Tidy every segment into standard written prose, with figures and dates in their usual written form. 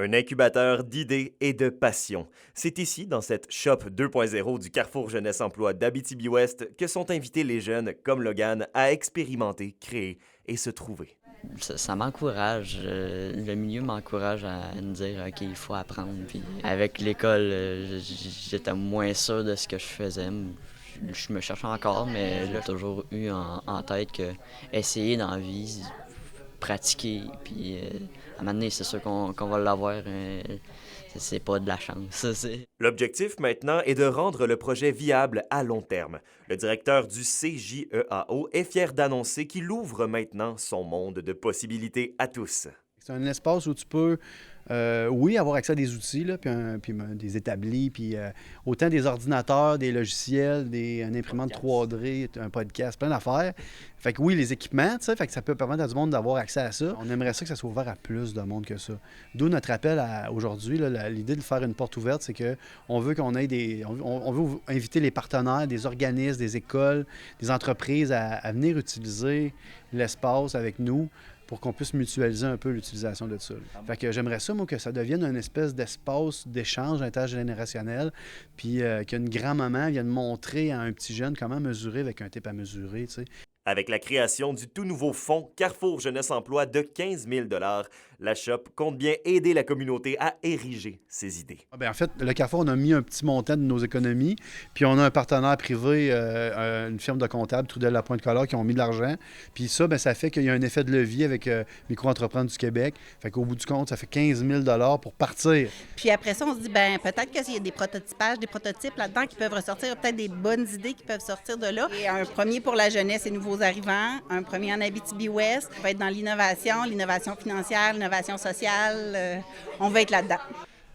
Un incubateur d'idées et de passion. C'est ici, dans cette Shop 2.0 du Carrefour Jeunesse Emploi d'Abitibi-Ouest, que sont invités les jeunes comme Logan à expérimenter, créer et se trouver. Ça m'encourage. Le milieu m'encourage à me dire, OK, il faut apprendre. Puis avec l'école, j'étais moins sûr de ce que je faisais. Je me cherche encore, mais j'ai toujours eu en tête que essayer dans la vie, pratiquer, puis à un moment donné, c'est sûr qu'on va l'avoir. C'est pas de la chance. L'objectif maintenant est de rendre le projet viable à long terme. Le directeur du CJEAO est fier d'annoncer qu'il ouvre maintenant son monde de possibilités à tous. C'est un espace où tu peux, oui, avoir accès à des outils, là, puis des établis, puis autant des ordinateurs, des logiciels, une imprimante 3D, un podcast, plein d'affaires. Fait que oui, les équipements, tu sais, fait que ça peut permettre à du monde d'avoir accès à ça. On aimerait ça que ça soit ouvert à plus de monde que ça. D'où notre appel aujourd'hui, là, l'idée de faire une porte ouverte, c'est qu'on veut qu'on ait on veut inviter les partenaires, des organismes, des écoles, des entreprises à venir utiliser l'espace avec nous pour qu'on puisse mutualiser un peu l'utilisation de ça. Fait que j'aimerais ça, moi, que ça devienne une espèce d'espace d'échange intergénérationnel, puis qu'une grand-maman vienne montrer à un petit jeune comment mesurer avec un tape à mesurer, tu sais. Avec la création du tout nouveau fonds Carrefour Jeunesse Emploi de 15 000 la Shop compte bien aider la communauté à ériger ses idées. En fait, le Carrefour, on a mis un petit montant de nos économies, puis on a un partenaire privé, une firme de comptables, Trudel-Lapointe-Collard, qui ont mis de l'argent. Puis ça, ça fait qu'il y a un effet de levier avec Micro-entrepreneurs du Québec. Fait qu'au bout du compte, ça fait 15 000 pour partir. Puis après ça, on se dit, peut-être qu'il y a des prototypages, des prototypes là-dedans qui peuvent ressortir, peut-être des bonnes idées qui peuvent sortir de là. Et un premier pour la jeunesse et nouveaux arrivants, un premier en Abitibi-Ouest, on va être dans l'innovation financière, l'innovation sociale, on va être là-dedans.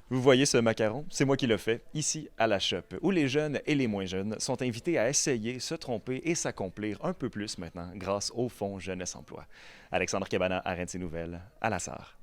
Vous voyez ce macaron? C'est moi qui le fais, ici à la Shop, où les jeunes et les moins jeunes sont invités à essayer, se tromper et s'accomplir un peu plus maintenant grâce au Fonds Jeunesse Emploi. Alexandre Cabana, RNC Nouvelles, à la Sarre.